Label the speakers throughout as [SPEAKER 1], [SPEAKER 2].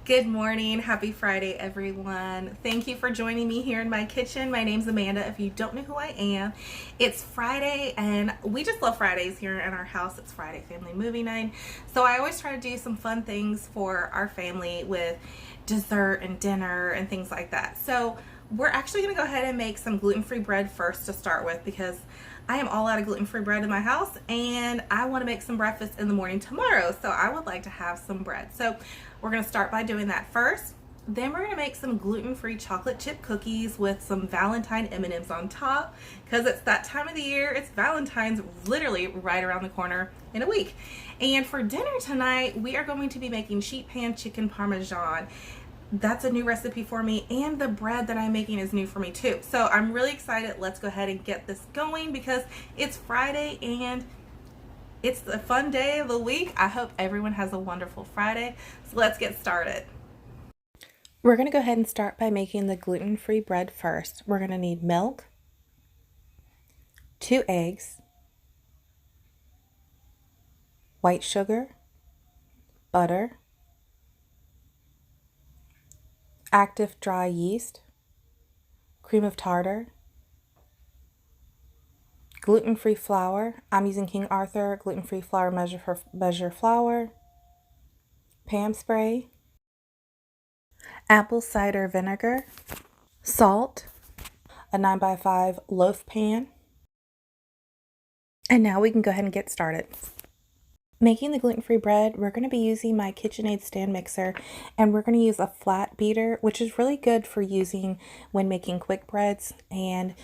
[SPEAKER 1] Good morning. Happy Friday, everyone. Thank you for joining me here in my kitchen. My name's Amanda. If you don't know who I am, it's Friday, and we just love Fridays here in our house. It's Friday family movie night. So I always try to do some fun things for our family with dessert and dinner and things like that. So we're actually going to go ahead and make some gluten-free bread first to start with, because I am all out of gluten-free bread in my house and I want to make some breakfast in the morning tomorrow. So I would like to have some bread. So we're going to start by doing that first. Then we're going to make some gluten-free chocolate chip cookies with some Valentine M&Ms on top, because it's that time of the year. It's Valentine's literally right around the corner in a week. And for dinner tonight, we are going to be making sheet pan chicken Parmesan. That's a new recipe for me, and the bread that I'm making is new for me too. So I'm really excited. Let's go ahead and get this going because it's Friday and it's the fun day of the week. I hope everyone has a wonderful Friday. So let's get started. We're going to go ahead and start by making the gluten-free bread first. We're going to need milk, 2 eggs, white sugar, butter, active dry yeast, cream of tartar, gluten-free flour. I'm using King Arthur gluten-free flour measure flour, Pam spray, apple cider vinegar, salt, a 9x5 loaf pan. And now we can go ahead and get started. Making the gluten-free bread, we're going to be using my KitchenAid stand mixer, and we're going to use a flat beater, which is really good for using when making quick breads. And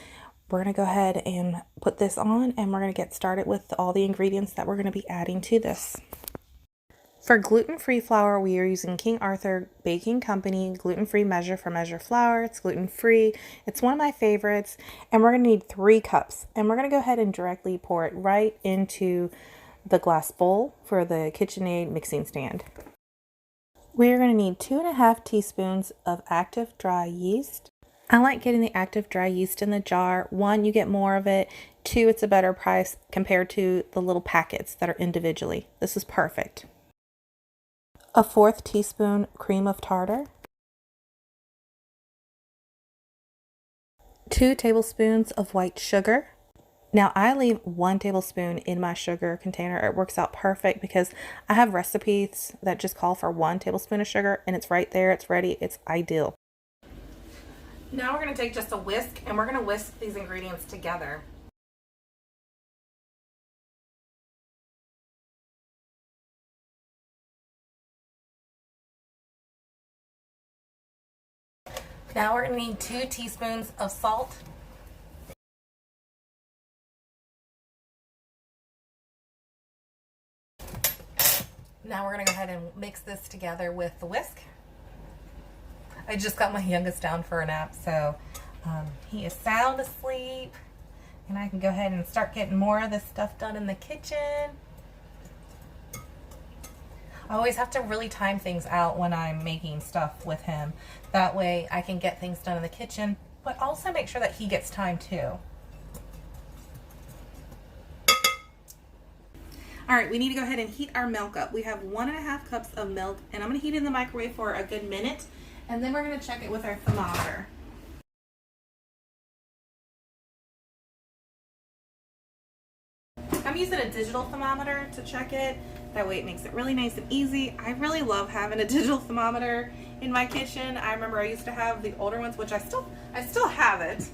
[SPEAKER 1] we're going to go ahead and put this on, and we're going to get started with all the ingredients that we're going to be adding to this. For gluten-free flour, we are using King Arthur Baking Company gluten-free measure flour. It's gluten-free. It's one of my favorites, and we're going to need 3 cups. And we're going to go ahead and directly pour it right into the glass bowl for the KitchenAid mixing stand. We're going to need 2.5 teaspoons of active dry yeast. I like getting the active dry yeast in the jar. 1, you get more of it. 2, it's a better price compared to the little packets that are individually. This is perfect. A 1/4 teaspoon cream of tartar. 2 tablespoons of white sugar. Now I leave 1 tablespoon in my sugar container. It works out perfect because I have recipes that just call for 1 tablespoon of sugar, and it's right there, it's ready, it's ideal. Now we're going to take just a whisk, and we're going to whisk these ingredients together. Now we're going to need 2 teaspoons of salt. Now we're going to go ahead and mix this together with the whisk. I just got my youngest down for a nap, so he is sound asleep, and I can go ahead and start getting more of this stuff done in the kitchen. I always have to really time things out when I'm making stuff with him. That way I can get things done in the kitchen, but also make sure that he gets time too. All right, we need to go ahead and heat our milk up. We have 1.5 cups of milk, and I'm going to heat it in the microwave for a good minute, and then we're going to check it with our thermometer. I'm using a digital thermometer to check it. That way it makes it really nice and easy. I really love having a digital thermometer in my kitchen. I remember I used to have the older ones, which I still have it.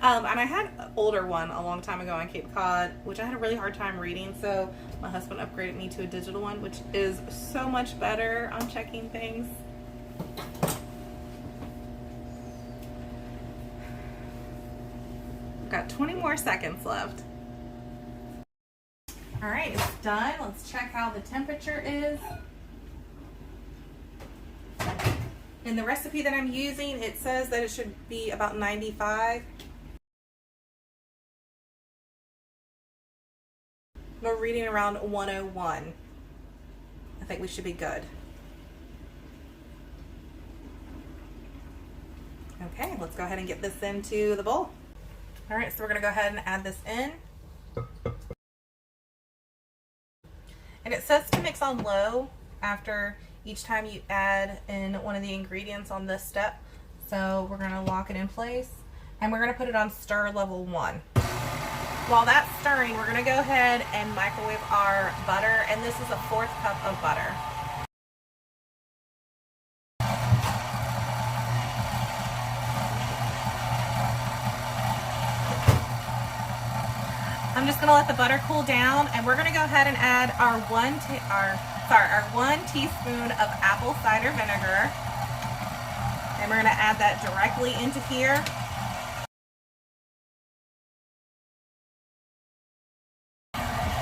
[SPEAKER 1] And I had an older one a long time ago on Cape Cod, which I had a really hard time reading, so my husband upgraded me to a digital one, which is so much better on checking things. We've got 20 more seconds left. All right, it's done. Let's check how the temperature is. In the recipe that I'm using, it says that it should be about 95. We're reading around 101. I think we should be good. Okay, let's go ahead and get this into the bowl. All right, so we're gonna go ahead and add this in. says to mix on low after each time you add in one of the ingredients on this step. So we're gonna lock it in place and we're gonna put it on stir level 1. While that's stirring, we're gonna go ahead and microwave our butter, and this is a 1/4 cup of butter. I'm just gonna let the butter cool down, and we're gonna go ahead and add our 1 teaspoon of apple cider vinegar, and we're gonna add that directly into here.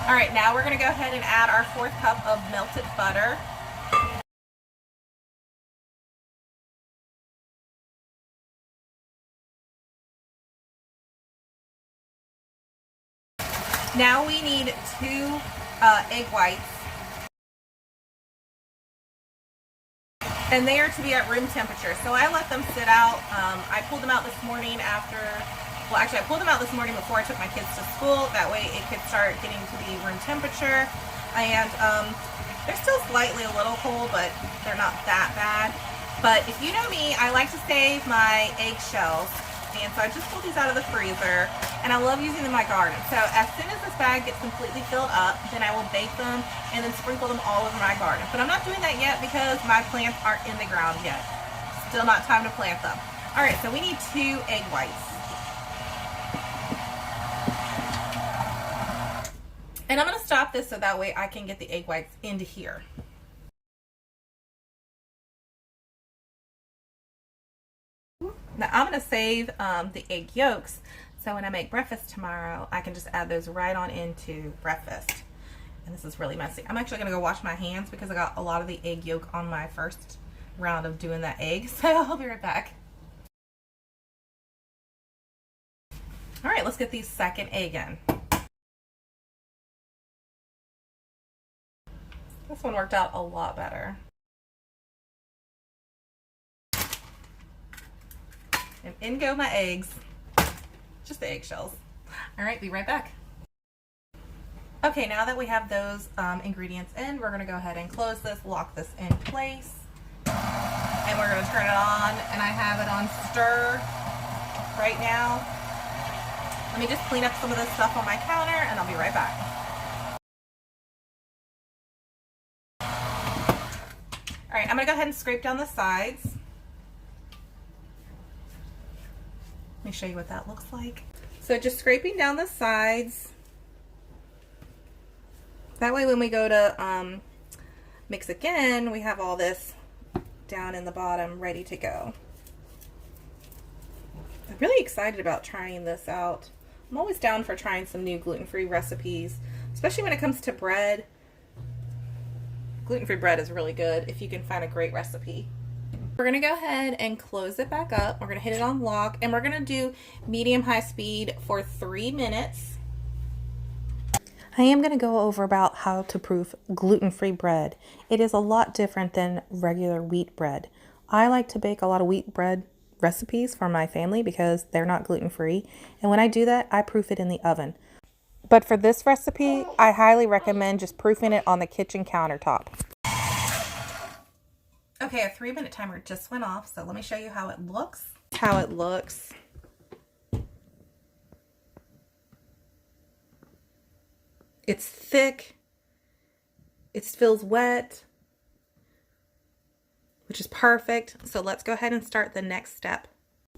[SPEAKER 1] All right, now we're gonna go ahead and add our 1/4 cup of melted butter. Now we need 2 egg whites, and they are to be at room temperature. So I let them sit out. I pulled them out this morning after, well actually I pulled them out this morning before I took my kids to school. That way it could start getting to be room temperature. And they're still slightly a little cold, but they're not that bad. But if you know me, I like to save my eggshells. And so I just pulled these out of the freezer, and I love using them in my garden. So as soon as this bag gets completely filled up, then I will bake them and then sprinkle them all over my garden. But I'm not doing that yet because my plants aren't in the ground yet. Still not time to plant them. All right, so we need 2 egg whites. And I'm gonna stop this so that way I can get the egg whites into here. Now I'm going to save the egg yolks, so when I make breakfast tomorrow, I can just add those right on into breakfast. And this is really messy. I'm actually going to go wash my hands because I got a lot of the egg yolk on my first round of doing that egg. So I'll be right back. All right, let's get the second egg in. This one worked out a lot better. And in go my eggs. Just the eggshells. All right, be right back. Okay, now that we have those ingredients in, we're gonna go ahead and close this, lock this in place. And we're gonna turn it on, and I have it on stir right now. Let me just clean up some of this stuff on my counter, and I'll be right back. All right, I'm gonna go ahead and scrape down the sides. Let me show you what that looks like. So just scraping down the sides. That way when we go to mix again, we have all this down in the bottom ready to go. I'm really excited about trying this out. I'm always down for trying some new gluten-free recipes, especially when it comes to bread. Gluten-free bread is really good if you can find a great recipe. We're gonna go ahead and close it back up. We're gonna hit it on lock, and we're gonna do medium-high speed for 3 minutes. I am gonna go over about how to proof gluten-free bread. It is a lot different than regular wheat bread. I like to bake a lot of wheat bread recipes for my family because they're not gluten-free, and when I do that, I proof it in the oven. But for this recipe, I highly recommend just proofing it on the kitchen countertop. Okay, a 3-minute timer just went off, so let me show you how it looks. How it looks. It's thick. It feels wet, which is perfect. So let's go ahead and start the next step.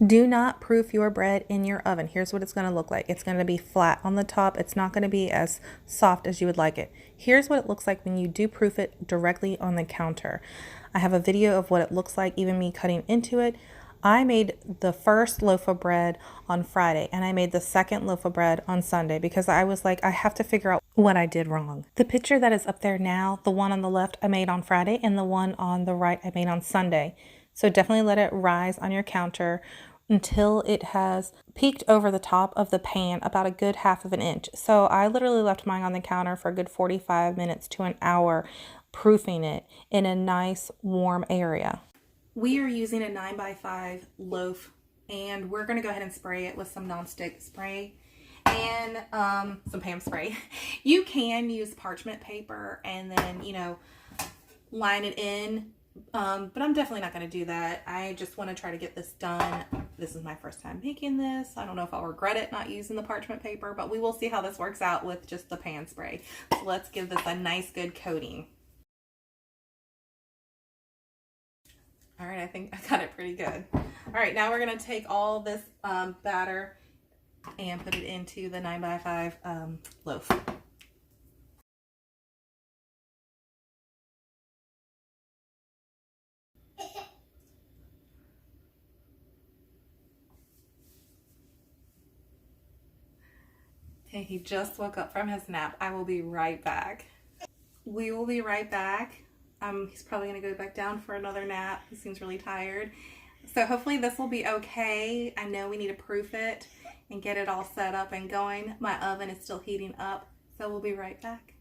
[SPEAKER 1] Do not proof your bread in your oven. Here's what it's going to look like. It's going to be flat on the top. It's not going to be as soft as you would like it. Here's what it looks like when you do proof it directly on the counter. I have a video of what it looks like, even me cutting into it. I made the first loaf of bread on Friday, and I made the second loaf of bread on Sunday because I was like, I have to figure out what I did wrong. The picture that is up there now, the one on the left I made on Friday, and the one on the right I made on Sunday. So definitely let it rise on your counter until it has peaked over the top of the pan about a good 1/2 inch. So I literally left mine on the counter for a good 45 minutes to an hour, proofing it in a nice warm area. We are using a 9x5 loaf, and we're going to go ahead and spray it with some nonstick spray. and some Pam spray. You can use parchment paper and then, you know, line it in. But I'm definitely not going to do that. I just want to try to get this done. This is my first time making this. I don't know if I'll regret it not using the parchment paper, but we will see how this works out with just the pan spray. So let's give this a nice good coating. All right, I think I got it pretty good. All right, now we're going to take all this batter and put it into the 9x5 loaf. Okay, he just woke up from his nap. I will be right back. We will be right back. He's probably going to go back down for another nap. He seems really tired. So hopefully this will be okay. I know we need to proof it and get it all set up and going. My oven is still heating up, so we'll be right back.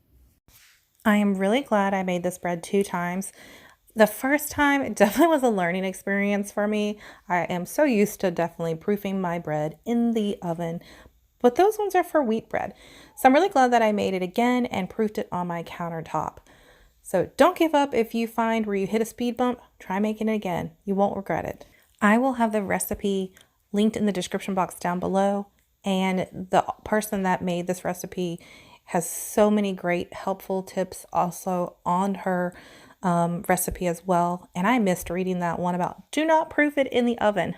[SPEAKER 1] I am really glad I made this bread 2 times. The first time, it definitely was a learning experience for me. I am so used to definitely proofing my bread in the oven, but those ones are for wheat bread. So I'm really glad that I made it again and proofed it on my countertop. So don't give up if you find where you hit a speed bump. Try making it again. You won't regret it. I will have the recipe linked in the description box down below. And the person that made this recipe has so many great helpful tips also on her recipe as well. And I missed reading that one about do not proof it in the oven.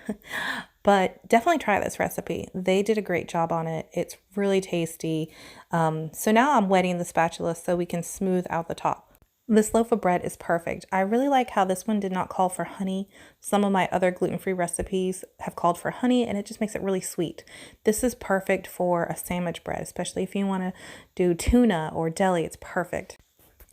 [SPEAKER 1] But definitely try this recipe. They did a great job on it. It's really tasty. So now I'm wetting the spatula so we can smooth out the top. This loaf of bread is perfect. I really like how this one did not call for honey. Some of my other gluten-free recipes have called for honey and it just makes it really sweet. This is perfect for a sandwich bread, especially if you want to do tuna or deli. It's perfect.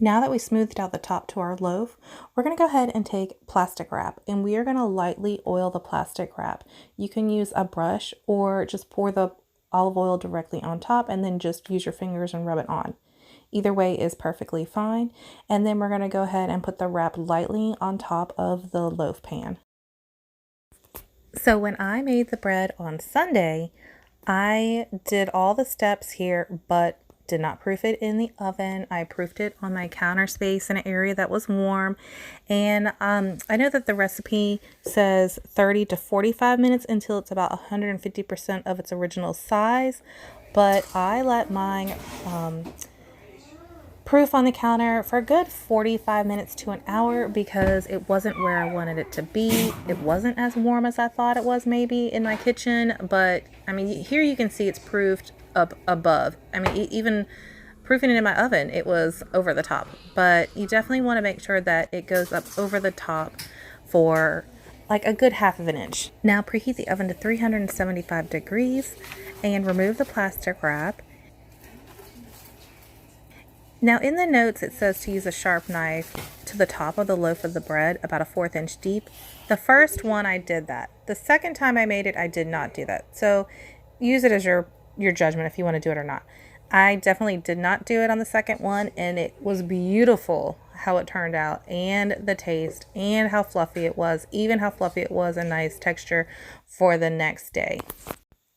[SPEAKER 1] Now that we smoothed out the top to our loaf, we're going to go ahead and take plastic wrap and we are going to lightly oil the plastic wrap. You can use a brush or just pour the olive oil directly on top and then just use your fingers and rub it on. Either way is perfectly fine. And then we're going to go ahead and put the wrap lightly on top of the loaf pan. So when I made the bread on Sunday, I did all the steps here, but did not proof it in the oven. I proofed it on my counter space in an area that was warm. And I know that the recipe says 30 to 45 minutes until it's about 150% of its original size. But I let mine proof on the counter for a good 45 minutes to an hour because it wasn't where I wanted it to be. It wasn't as warm as I thought it was maybe in my kitchen, but I mean, here you can see it's proofed up above. I mean, even proofing it in my oven, it was over the top, but you definitely want to make sure that it goes up over the top for like a good 1/2 inch. Now preheat the oven to 375 degrees and remove the plastic wrap. Now in the notes it says to use a sharp knife to the top of the loaf of the bread about a 1/4 inch deep. The first one I did that. The second time I made it I did not do that. So use it as your judgment if you want to do it or not. I definitely did not do it on the second one and it was beautiful how it turned out and the taste and how fluffy it was, even how fluffy it was, a nice texture for the next day.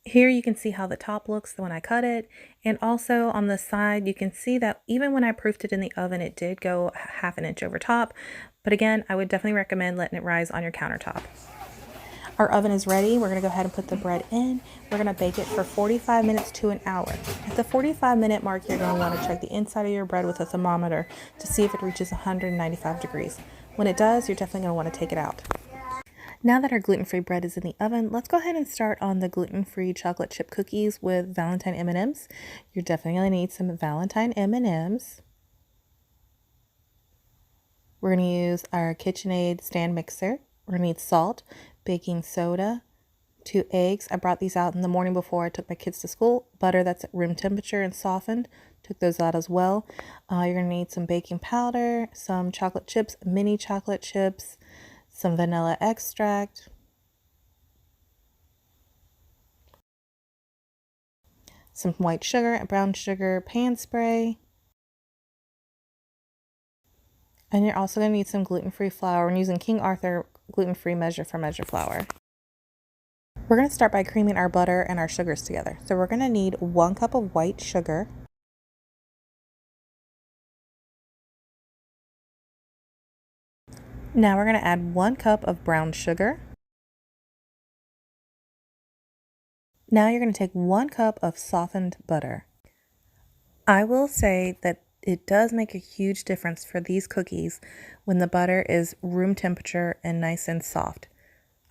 [SPEAKER 1] Here you can see how the top looks when I cut it, and also on the side you can see that even when I proofed it in the oven it did go 1/2 inch over top, but again I would definitely recommend letting it rise on your countertop. Our oven is ready. We're going to go ahead and put the bread in. We're going to bake it for 45 minutes to an hour. At the 45-minute mark you're going to want to check the inside of your bread with a thermometer to see if it reaches 195 degrees. When it does, you're definitely going to want to take it out. Now that our gluten-free bread is in the oven, let's go ahead and start on the gluten-free chocolate chip cookies with Valentine M&Ms. You're definitely going to need some Valentine M&Ms. We're going to use our KitchenAid stand mixer. We're going to need salt, baking soda, 2 eggs. I brought these out in the morning before I took my kids to school. Butter that's at room temperature and softened. Took those out as well. You're going to need some baking powder, some chocolate chips, mini chocolate chips, some vanilla extract, some white sugar and brown sugar, pan spray, and you're also going to need some gluten-free flour. I'm using King Arthur gluten-free measure for measure flour. We're going to start by creaming our butter and our sugars together. So we're going to need 1 cup of white sugar. Now we're going to add 1 cup of brown sugar. Now you're going to take 1 cup of softened butter. I will say that it does make a huge difference for these cookies when the butter is room temperature and nice and soft.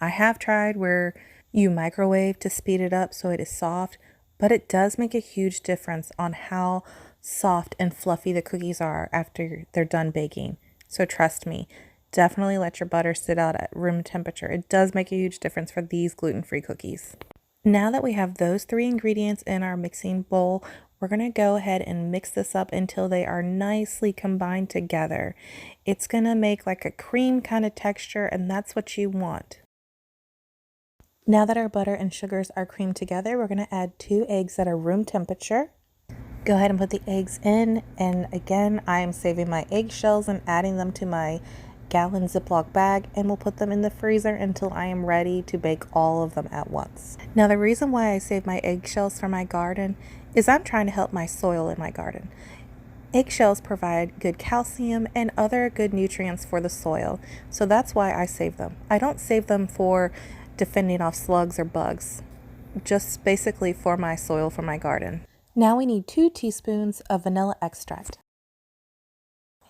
[SPEAKER 1] I have tried where you microwave to speed it up so it is soft, but it does make a huge difference on how soft and fluffy the cookies are after they're done baking. So trust me, definitely let your butter sit out at room temperature. It does make a huge difference for these gluten-free cookies. Now that we have those 3 ingredients in our mixing bowl, we're going to go ahead and mix this up until they are nicely combined together. It's going to make like a cream kind of texture, and that's what you want. Now that our butter and sugars are creamed together, we're going to add 2 eggs that are room temperature. Go ahead and put the eggs in, and again, I am saving my eggshells and adding them to my gallon Ziploc bag, and we'll put them in the freezer until I am ready to bake all of them at once. Now, the reason why I save my eggshells for my garden is I'm trying to help my soil in my garden. Eggshells provide good calcium and other good nutrients for the soil, so that's why I save them. I don't save them for defending off slugs or bugs, just basically for my soil for my garden. Now we need 2 teaspoons of vanilla extract.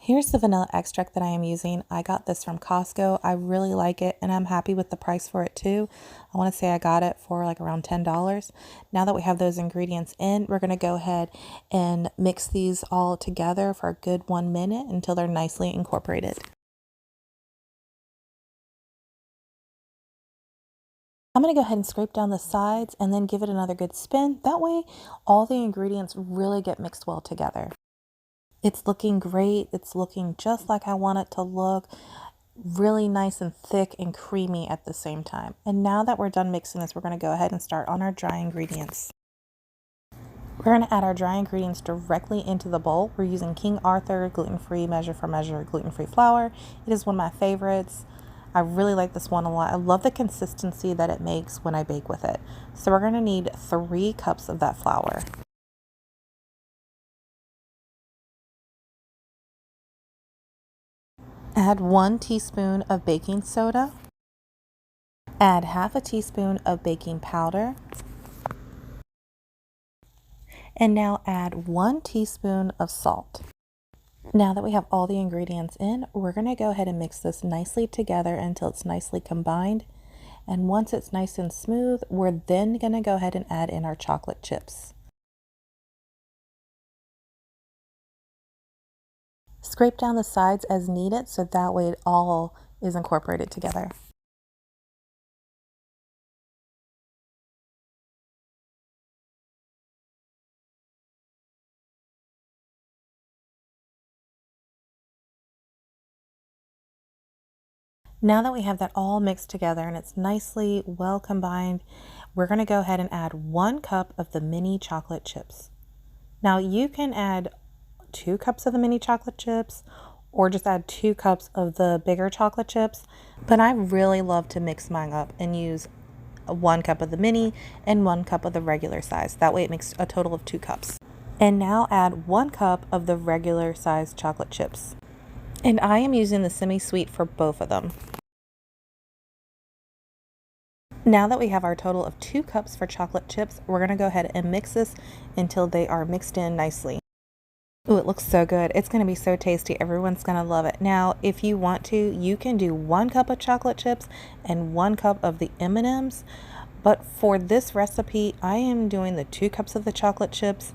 [SPEAKER 1] Here's the vanilla extract that I am using. I got this from Costco. I really like it, and I'm happy with the price for it too. I want to say I got it for like around $10. Now that we have those ingredients in, we're going to go ahead and mix these all together for a good 1 minute until they're nicely incorporated. I'm going to go ahead and scrape down the sides and then give it another good spin. That way all the ingredients really get mixed well together. It's looking great. It's looking just like I want it to look, really nice and thick and creamy at the same time. And now that we're done mixing this, we're going to go ahead and start on our dry ingredients. We're going to add our dry ingredients directly into the bowl. We're using King Arthur gluten-free measure for measure gluten-free flour. It is one of my favorites. I really like this one a lot. I love the consistency that it makes when I bake with it. So we're going to need 3 cups of that flour. Add 1 teaspoon of baking soda. Add half a teaspoon of baking powder. And now add 1 teaspoon of salt. Now that we have all the ingredients in, we're going to go ahead and mix this nicely together until it's nicely combined. And once it's nice and smooth, we're then going to go ahead and add in our chocolate chips. Scrape down the sides as needed so that way it all is incorporated together. Now that we have that all mixed together and it's nicely well combined, we're going to go ahead and add 1 cup of the mini chocolate chips. Now you can add 2 cups of the mini chocolate chips or just add 2 cups of the bigger chocolate chips, but I really love to mix mine up and use 1 cup of the mini and 1 cup of the regular size. That way it makes a total of 2 cups. And now add 1 cup of the regular size chocolate chips. And I am using the semi-sweet for both of them. Now that we have our total of 2 cups for chocolate chips, we're going to go ahead and mix this until they are mixed in nicely. Ooh, it looks so good. It's going to be so tasty. Everyone's going to love it. Now, if you want to, you can do 1 cup of chocolate chips and 1 cup of the M&Ms. But for this recipe, I am doing the 2 cups of the chocolate chips,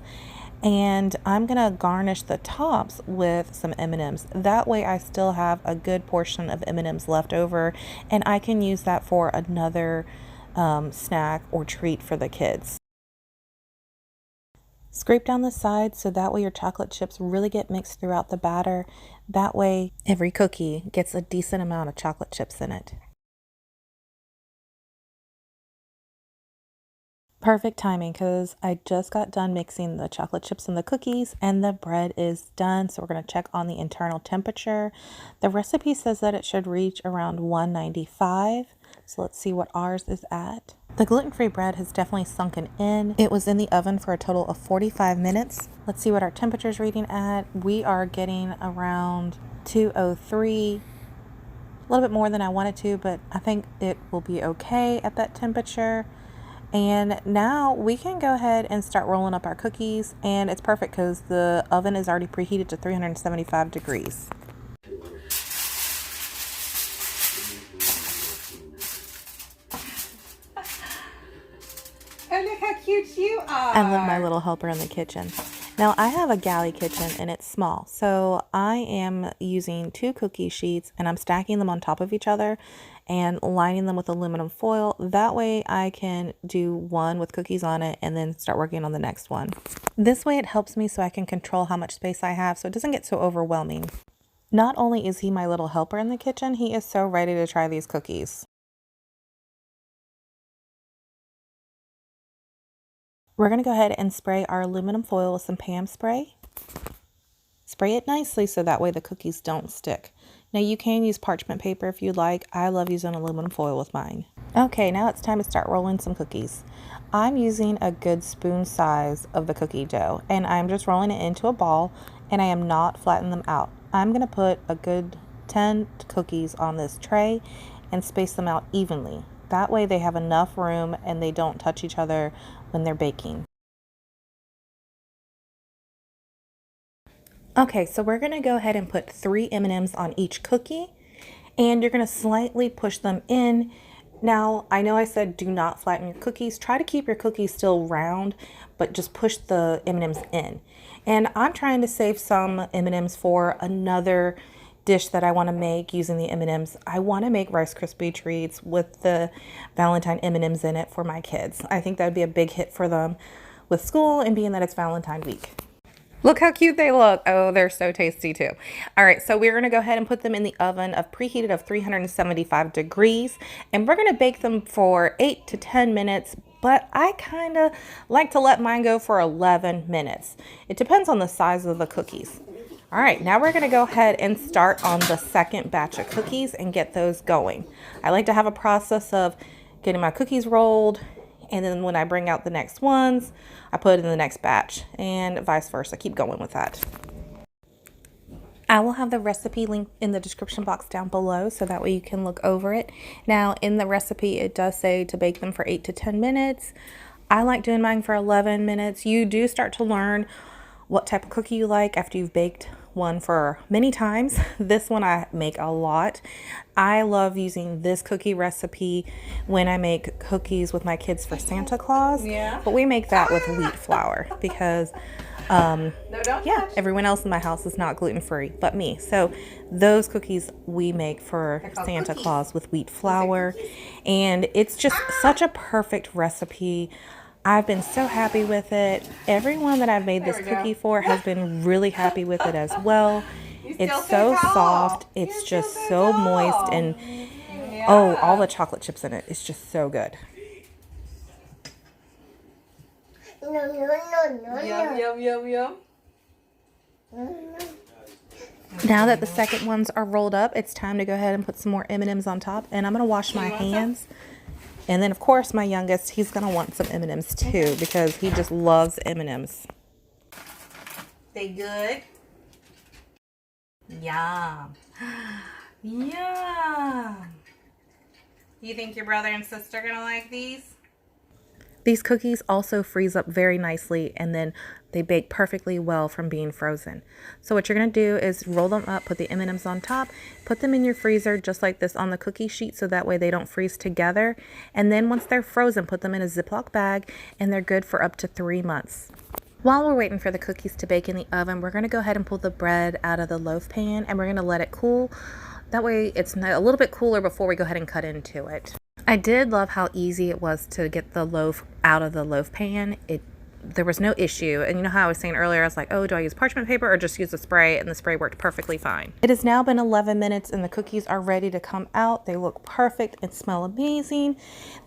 [SPEAKER 1] and I'm going to garnish the tops with some M&Ms. That way I still have a good portion of M&Ms left over, and I can use that for another snack or treat for the kids. Scrape down the sides so that way your chocolate chips really get mixed throughout the batter. That way every cookie gets a decent amount of chocolate chips in it. Perfect timing because I just got done mixing the chocolate chips and the cookies and the bread is done. So we're going to check on the internal temperature. The recipe says that it should reach around 195. So let's see what ours is at. The gluten-free bread has definitely sunken in. It was in the oven for a total of 45 minutes. Let's see what our temperature's reading at. We are getting around 203. A little bit more than I wanted to, but I think it will be okay at that temperature. And now we can go ahead and start rolling up our cookies, and it's perfect because the oven is already preheated to 375 degrees. Oh, look how cute you are. I love my little helper in the kitchen. Now I have a galley kitchen and it's small, so I am using 2 cookie sheets and I'm stacking them on top of each other and lining them with aluminum foil. That way I can do one with cookies on it and then start working on the next one. This way it helps me so I can control how much space I have so it doesn't get so overwhelming. Not only is he my little helper in the kitchen, he is so ready to try these cookies. We're going to go ahead and spray our aluminum foil with some Pam spray. Spray it nicely so that way the cookies don't stick. Now you can use parchment paper if you'd like. I love using aluminum foil with mine. Okay, now it's time to start rolling some cookies. I'm using a good spoon size of the cookie dough and I'm just rolling it into a ball and I am not flattening them out. I'm going to put a good 10 cookies on this tray and space them out evenly. That way they have enough room and they don't touch each other when they're baking. Okay, so we're going to go ahead and put 3 M&Ms on each cookie and you're going to slightly push them in. Now, I know I said do not flatten your cookies. Try to keep your cookies still round, but just push the M&Ms in. And I'm trying to save some M&Ms for another dish that I want to make using the M&Ms. I want to make Rice Krispie treats with the Valentine M&Ms in it for my kids. I think that would be a big hit for them with school and being that it's Valentine week. Look how cute they look. Oh, they're so tasty too. All right, so we're gonna go ahead and put them in the oven of preheated of 375 degrees, and we're gonna bake them for 8 to 10 minutes, but I kinda like to let mine go for 11 minutes. It depends on the size of the cookies. All right, now we're gonna go ahead and start on the second batch of cookies and get those going. I like to have a process of getting my cookies rolled, and then when I bring out the next ones, I put it in the next batch and vice versa. Keep going with that. I will have the recipe linked in the description box down below so that way you can look over it. Now in the recipe, it does say to bake them for 8 to 10 minutes. I like doing mine for 11 minutes. You do start to learn what type of cookie you like after you've baked one for many times. This one I make a lot. I love using this cookie recipe when I make cookies with my kids for Santa Claus. Yeah. But we make that with wheat flour because everyone else in my house is not gluten-free but me. So those cookies we make for Santa Claus with wheat flour, and it's just such a perfect recipe. I've been so happy with it. Everyone that I've made this cookie for has been really happy with it as well. It's so soft. It's just so moist, and oh, all the chocolate chips in it. It's just so good.
[SPEAKER 2] Yum, yum, yum, yum.
[SPEAKER 1] Now that the second ones are rolled up, it's time to go ahead and put some more M&Ms on top, and I'm going to wash my hands. And then, of course, my youngest, he's going to want some M&Ms too because he just loves M&Ms. They good? Yum. Yum. You think your brother and sister are going to like these? These cookies also freeze up very nicely, and then they bake perfectly well from being frozen. So what you're going to do is roll them up, put the M&Ms on top, put them in your freezer just like this on the cookie sheet so that way they don't freeze together. And then once they're frozen, put them in a Ziploc bag, and they're good for up to 3 months. While we're waiting for the cookies to bake in the oven, we're going to go ahead and pull the bread out of the loaf pan, and we're going to let it cool. That way it's a little bit cooler before we go ahead and cut into it. I did love how easy it was to get the loaf out of the loaf pan. There was no issue. And you know how I was saying earlier, I was like, oh, do I use parchment paper or just use the spray? And the spray worked perfectly fine. It has now been 11 minutes and the cookies are ready to come out. They look perfect and smell amazing.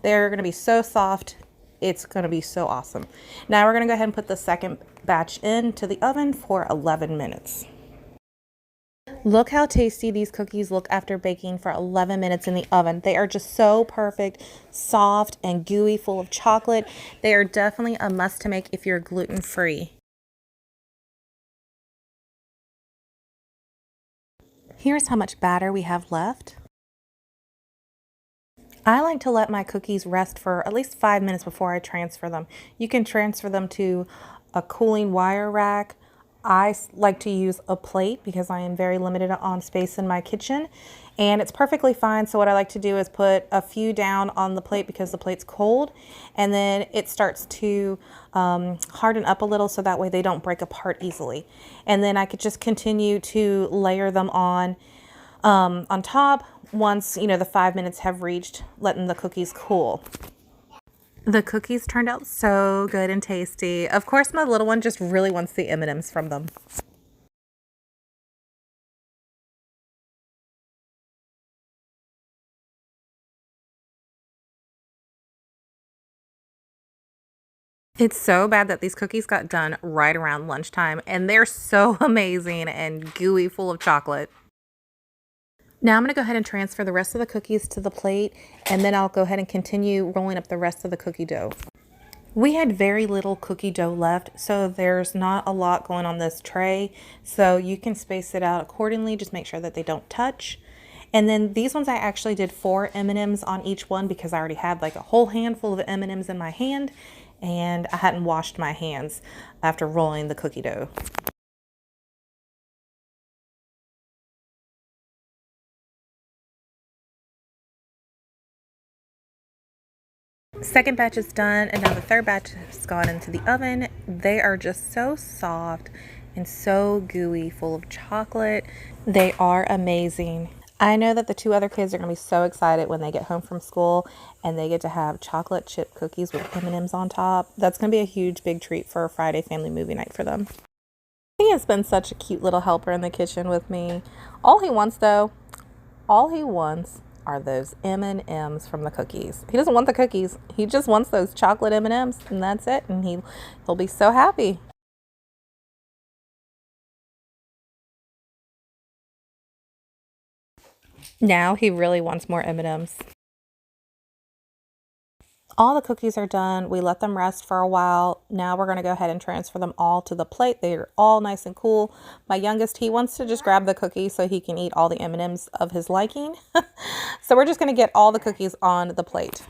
[SPEAKER 1] They're going to be so soft. It's going to be so awesome. Now we're going to go ahead and put the second batch into the oven for 11 minutes. Look how tasty these cookies look after baking for 11 minutes in the oven. They are just so perfect, soft and gooey, full of chocolate. They are definitely a must to make if you're gluten-free. Here's how much batter we have left. I like to let my cookies rest for at least 5 minutes before I transfer them. You can transfer them to a cooling wire rack. I like to use a plate because I am very limited on space in my kitchen, and it's perfectly fine. So what I like to do is put a few down on the plate because the plate's cold, and then it starts to harden up a little so that way they don't break apart easily. And then I could just continue to layer them on top once, the 5 minutes have reached, letting the cookies cool. The cookies turned out so good and tasty. Of course, my little one just really wants the M&Ms from them. It's so bad that these cookies got done right around lunchtime, and they're so amazing and gooey, full of chocolate. Now I'm going to go ahead and transfer the rest of the cookies to the plate, and then I'll go ahead and continue rolling up the rest of the cookie dough. We had very little cookie dough left, so there's not a lot going on this tray, so you can space it out accordingly. Just make sure that they don't touch. And then these ones I actually did 4 M&Ms on each one because I already had like a whole handful of M&Ms in my hand, and I hadn't washed my hands after rolling the cookie dough. Second batch is done, and now the third batch has gone into the oven. They are just so soft and so gooey, full of chocolate. They are amazing. I know that the 2 other kids are going to be so excited when they get home from school and they get to have chocolate chip cookies with M&Ms on top. That's going to be a huge, big treat for a Friday family movie night for them. He has been such a cute little helper in the kitchen with me. All he wants are those M&Ms from the cookies. He doesn't want the cookies. He just wants those chocolate M&Ms, and that's it. And he'll be so happy. Now he really wants more M&Ms. All the cookies are done. We let them rest for a while. Now we're going to go ahead and transfer them all to the plate. They're all nice and cool. My youngest, he wants to just grab the cookie so he can eat all the M&Ms of his liking. So we're just going to get all the cookies on the plate.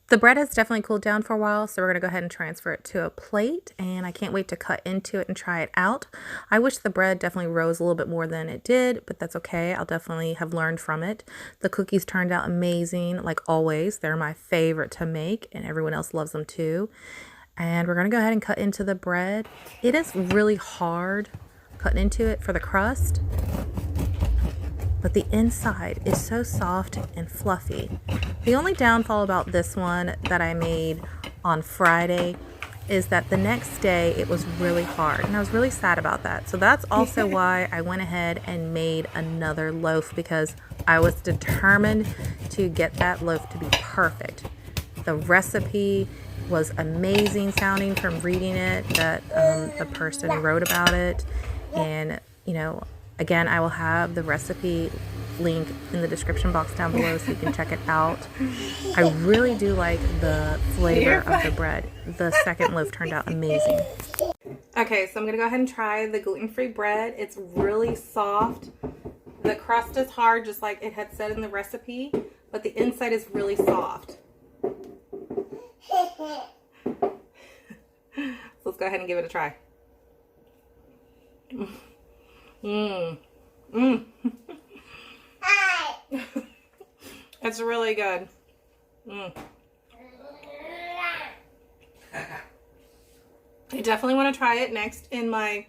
[SPEAKER 1] The bread has definitely cooled down for a while, so we're going to go ahead and transfer it to a plate, and I can't wait to cut into it and try it out. I wish the bread definitely rose a little bit more than it did, but that's okay. I'll definitely have learned from it. The cookies turned out amazing, like always. They're my favorite to make, and everyone else loves them too. And we're going to go ahead and cut into the bread. It is really hard cutting into it for the crust, but the inside is so soft and fluffy. The only downfall about this one that I made on Friday is that the next day it was really hard, and I was really sad about that. So that's also why I went ahead and made another loaf, because I was determined to get that loaf to be perfect. The recipe was amazing sounding from reading it, that the person wrote about it. And again, I will have the recipe link in the description box down below so you can check it out. I really do like the flavor of the bread. The second loaf turned out amazing. Okay, so I'm gonna go ahead and try the gluten-free bread. It's really soft. The crust is hard, just like it had said in the recipe, but the inside is really soft. So let's go ahead and give it a try. It's really good. I definitely want to try it next in my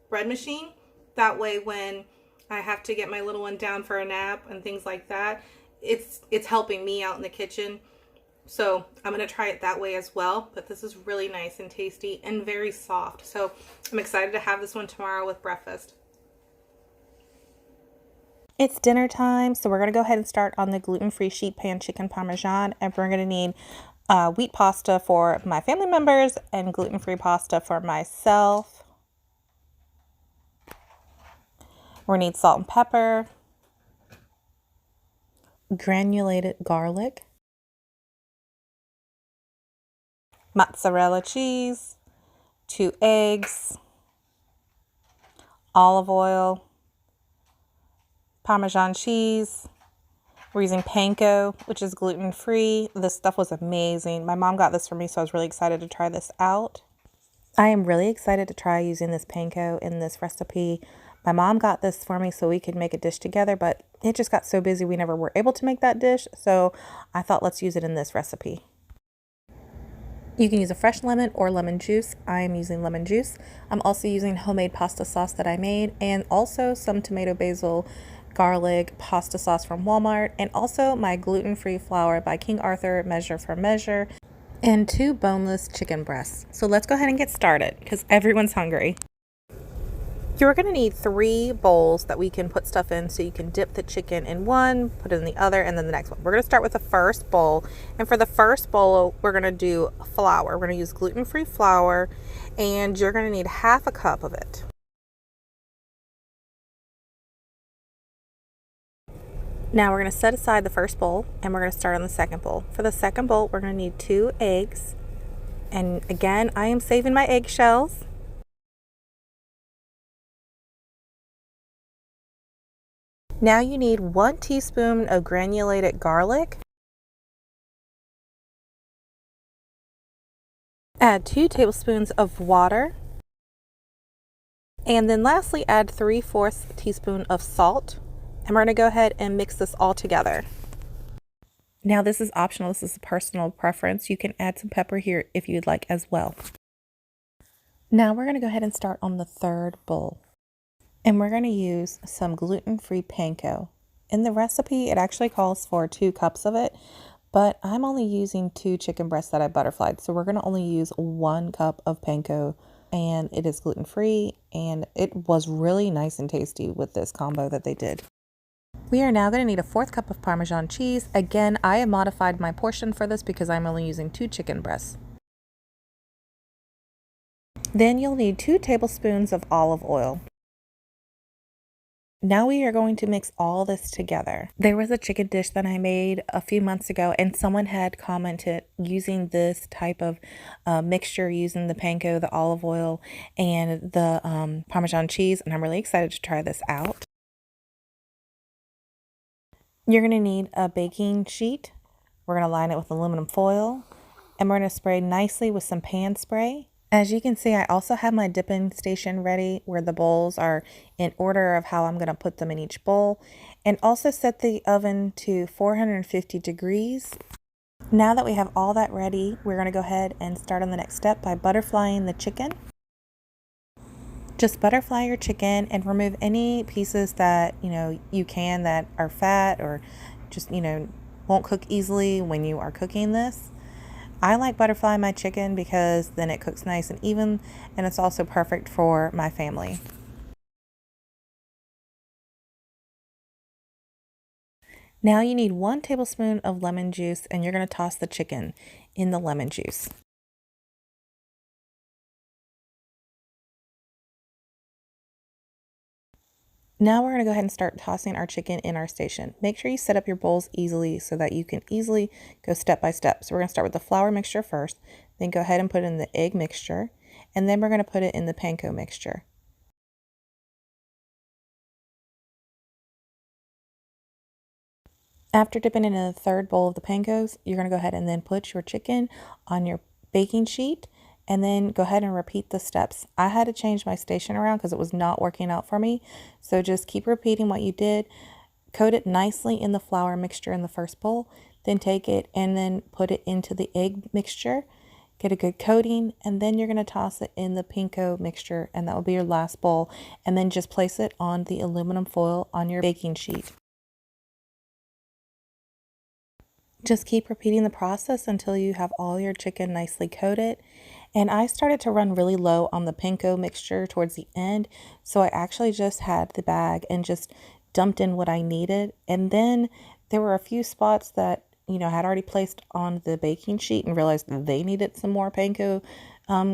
[SPEAKER 1] bread machine. That way when I have to get my little one down for a nap and things like that, it's helping me out in the kitchen. So I'm going to try it that way as well. But this is really nice and tasty and very soft. So I'm excited to have this one tomorrow with breakfast. It's dinner time, so we're going to go ahead and start on the gluten-free sheet pan chicken Parmesan, and we're going to need wheat pasta for my family members and gluten-free pasta for myself. We're gonna need salt and pepper, granulated garlic, mozzarella cheese, 2 eggs, olive oil, Parmesan cheese. We're using panko, which is gluten-free. This stuff was amazing. My mom got this for me, so I was really excited to try this out. I am really excited to try using this panko in this recipe. My mom got this for me so we could make a dish together, but it just got so busy we never were able to make that dish, so I thought let's use it in this recipe. You can use a fresh lemon or lemon juice. I am using lemon juice. I'm also using homemade pasta sauce that I made, and also some tomato basil garlic pasta sauce from Walmart, and also my gluten-free flour by King Arthur measure for measure, and 2 boneless chicken breasts. So let's go ahead and get started because everyone's hungry. You're going to need 3 bowls that we can put stuff in, so you can dip the chicken in one, put it in the other, and then the next one. We're going to start with the first bowl, and for the first bowl we're going to do flour. We're going to use gluten-free flour, and you're going to need 1/2 cup of it. Now we're going to set aside the first bowl, and we're going to start on the second bowl. For the second bowl we're going to need 2 eggs, and again I am saving my eggshells. Now you need 1 teaspoon of granulated garlic. Add 2 tablespoons of water. And then lastly, add 3/4 teaspoon of salt. And we're going to go ahead and mix this all together. Now this is optional. This is a personal preference. You can add some pepper here if you'd like as well. Now we're going to go ahead and start on the third bowl. And we're going to use some gluten-free panko. In the recipe, it actually calls for 2 cups of it, but I'm only using 2 chicken breasts that I butterflied. So we're going to only use 1 cup of panko, and it is gluten-free, and it was really nice and tasty with this combo that they did. We are now going to need a 1/4 cup of Parmesan cheese. Again, I have modified my portion for this because I'm only using 2 chicken breasts. Then you'll need 2 tablespoons of olive oil. Now we are going to mix all this together. There was a chicken dish that I made a few months ago, and someone had commented using this type of mixture, using the panko, the olive oil, and the Parmesan cheese, and I'm really excited to try this out. You're going to need a baking sheet. We're going to line it with aluminum foil, and we're going to spray nicely with some pan spray. As you can see, I also have my dipping station ready where the bowls are in order of how I'm going to put them in each bowl, and also set the oven to 450 degrees. Now that we have all that ready, we're going to go ahead and start on the next step by butterflying the chicken. Just butterfly your chicken and remove any pieces that you can that are fat or just won't cook easily when you are cooking this. I like butterfly my chicken because then it cooks nice and even, and it's also perfect for my family. Now you need 1 tablespoon of lemon juice, and you're going to toss the chicken in the lemon juice. Now we're going to go ahead and start tossing our chicken in our station. Make sure you set up your bowls easily so that you can easily go step by step. So we're going to start with the flour mixture first, then go ahead and put in the egg mixture, and then we're going to put it in the panko mixture. After dipping into the third bowl of the pancos, you're going to go ahead and then put your chicken on your baking sheet, and then go ahead and repeat the steps. I had to change my station around because it was not working out for me. So just keep repeating what you did. Coat it nicely in the flour mixture in the first bowl, then take it and then put it into the egg mixture. Get a good coating, and then you're going to toss it in the panko mixture, and that will be your last bowl. And then just place it on the aluminum foil on your baking sheet. Just keep repeating the process until you have all your chicken nicely coated. And I started to run really low on the panko mixture towards the end, so I actually just had the bag and just dumped in what I needed. And then there were a few spots that had already placed on the baking sheet and realized that they needed some more panko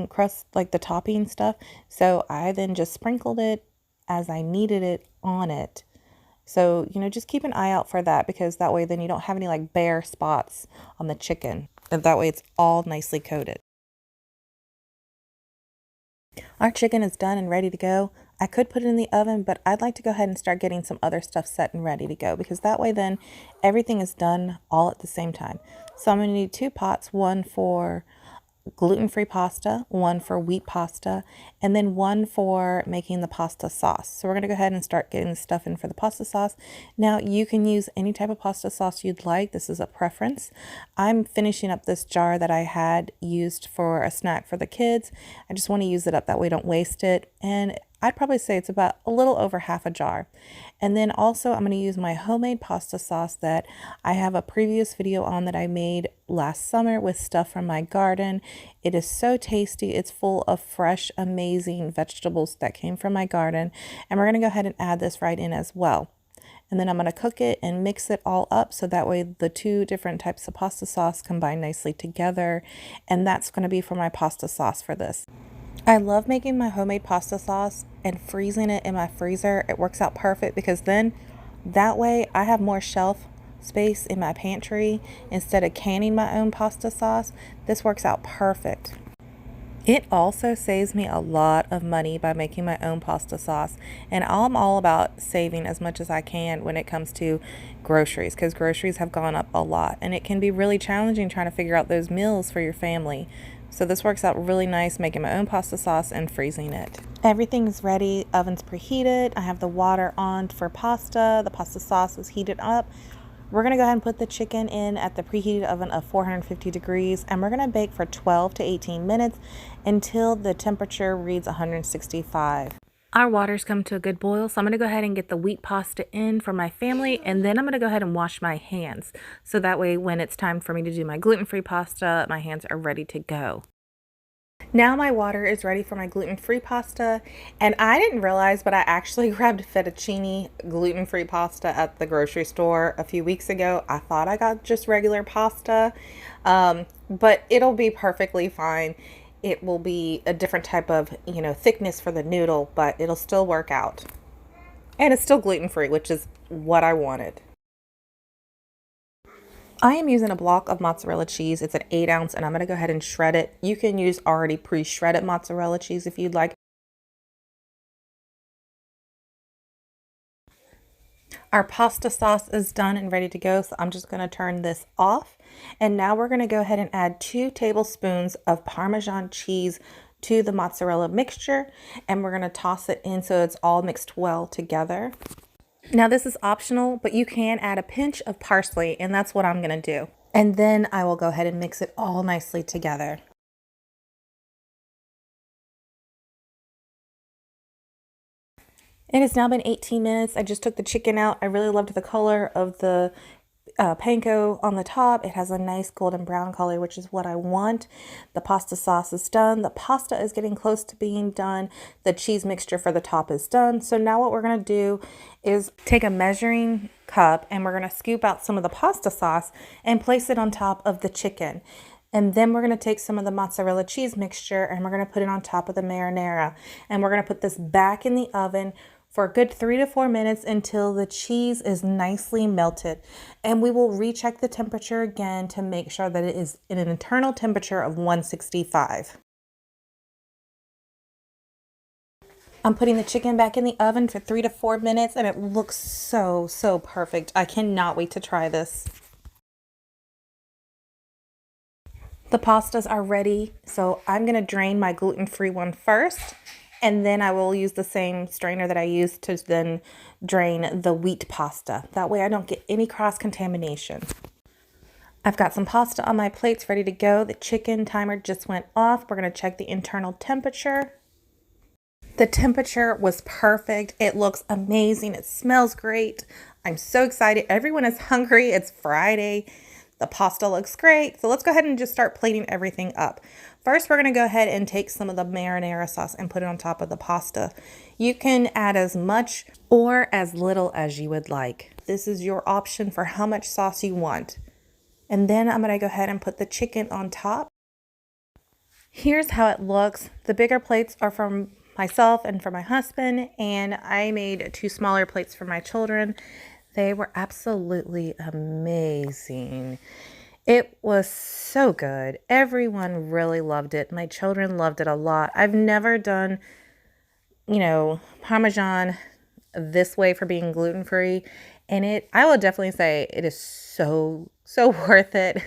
[SPEAKER 1] crust, like the topping stuff. So I then just sprinkled it as I needed it on it. So, just keep an eye out for that, because that way then you don't have any like bare spots on the chicken. And that way it's all nicely coated. Our chicken is done and ready to go. I could put it in the oven, but I'd like to go ahead and start getting some other stuff set and ready to go, because that way then everything is done all at the same time. So I'm going to need 2 pots, one for gluten-free pasta, one for wheat pasta, and then one for making the pasta sauce. So we're going to go ahead and start getting the stuff in for the pasta sauce. Now you can use any type of pasta sauce you'd like. This is a preference. I'm finishing up this jar that I had used for a snack for the kids. I just want to use it up, that way I don't waste it. And I'd probably say it's about a little over half a jar. And then also I'm going to use my homemade pasta sauce that I have a previous video on that I made last summer with stuff from my garden. It is so tasty. It's full of fresh, amazing vegetables that came from my garden. And we're going to go ahead and add this right in as well. And then I'm going to cook it and mix it all up, so that way the 2 different types of pasta sauce combine nicely together. And that's going to be for my pasta sauce for this. I love making my homemade pasta sauce and freezing it in my freezer. It works out perfect, because then that way I have more shelf space in my pantry instead of canning my own pasta sauce. This works out perfect. It also saves me a lot of money by making my own pasta sauce, and I'm all about saving as much as I can when it comes to groceries, because groceries have gone up a lot and it can be really challenging trying to figure out those meals for your family. So this works out really nice, making my own pasta sauce and freezing it. Everything is ready. Oven's preheated. I have the water on for pasta. The pasta sauce is heated up. We're going to go ahead and put the chicken in at the preheated oven of 450 degrees, and we're going to bake for 12 to 18 minutes until the temperature reads 165. Our water's come to a good boil, so I'm going to go ahead and get the wheat pasta in for my family, and then I'm going to go ahead and wash my hands. So that way when it's time for me to do my gluten-free pasta, my hands are ready to go. Now my water is ready for my gluten-free pasta, and I didn't realize, but I actually grabbed fettuccine gluten-free pasta at the grocery store a few weeks ago. I thought I got just regular pasta, but it'll be perfectly fine. It will be a different type of, thickness for the noodle, but it'll still work out. And it's still gluten-free, which is what I wanted. I am using a block of mozzarella cheese. It's an 8 ounce, and I'm going to go ahead and shred it. You can use already pre-shredded mozzarella cheese if you'd like. Our pasta sauce is done and ready to go, so I'm just going to turn this off. And now we're going to go ahead and add 2 tablespoons of Parmesan cheese to the mozzarella mixture, and we're going to toss it in so it's all mixed well together. Now this is optional, but you can add a pinch of parsley, and that's what I'm going to do. And then I will go ahead and mix it all nicely together. It has now been 18 minutes. I just took the chicken out. I really loved the color of the panko on the top. It has a nice golden brown color, which is what I want. The pasta sauce is done. The pasta is getting close to being done. The cheese mixture for the top is done. So now what we're going to do is take a measuring cup, and we're going to scoop out some of the pasta sauce and place it on top of the chicken. And then we're going to take some of the mozzarella cheese mixture, and we're going to put it on top of the marinara. And we're going to put this back in the oven for a good 3 to 4 minutes until the cheese is nicely melted. And we will recheck the temperature again to make sure that it is in an internal temperature of 165. I'm putting the chicken back in the oven for 3 to 4 minutes, and it looks so perfect. I cannot wait to try this. The pastas are ready, so I'm going to drain my gluten-free one first. And then I will use the same strainer that I used to then drain the wheat pasta. That way I don't get any cross-contamination. I've got some pasta on my plates ready to go. The chicken timer just went off. We're going to check the internal temperature. The temperature was perfect. It looks amazing. It smells great. I'm so excited. Everyone is hungry. It's Friday. The pasta looks great. So let's go ahead and just start plating everything up. First, we're going to go ahead and take some of the marinara sauce and put it on top of the pasta. You can add as much or as little as you would like. This is your option for how much sauce you want. And then I'm going to go ahead and put the chicken on top. Here's how it looks. The bigger plates are from myself and for my husband, and I made 2 smaller plates for my children. They were absolutely amazing. It was so good. Everyone really loved it. My children loved it a lot. I've never done, Parmesan this way for being gluten-free, and I will definitely say it is so worth it.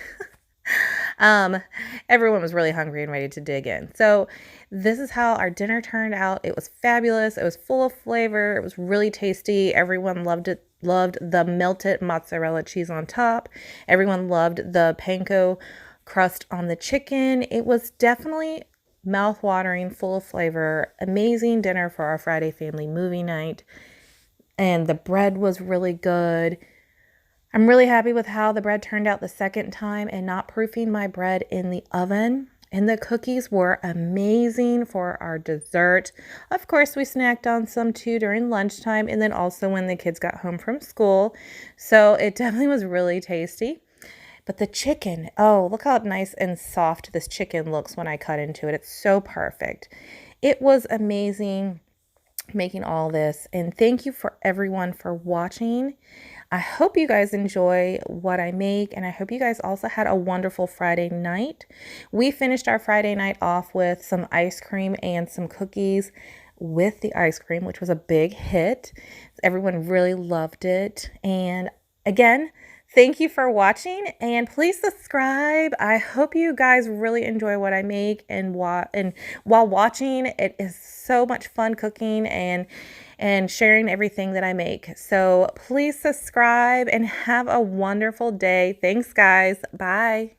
[SPEAKER 1] Everyone was really hungry and ready to dig in. So this is how our dinner turned out. It was fabulous. It was full of flavor. It was really tasty. Everyone loved it. Loved the melted mozzarella cheese on top. Everyone loved the panko crust on the chicken. It was definitely mouth-watering, full of flavor. Amazing dinner for our Friday family movie night. And the bread was really good. I'm really happy with how the bread turned out the second time and not proofing my bread in the oven. And the cookies were amazing for our dessert. Of course, we snacked on some too during lunchtime and then also when the kids got home from school. So it definitely was really tasty. But the chicken, oh, look how nice and soft this chicken looks when I cut into it. It's so perfect. It was amazing making all this. And thank you for everyone for watching. I hope you guys enjoy what I make, and I hope you guys also had a wonderful Friday night. We finished our Friday night off with some ice cream and some cookies with the ice cream, which was a big hit. Everyone really loved it. And again, thank you for watching, and please subscribe. I hope you guys really enjoy what I make, and while watching, it is so much fun cooking and sharing everything that I make. So please subscribe and have a wonderful day. Thanks, guys. Bye.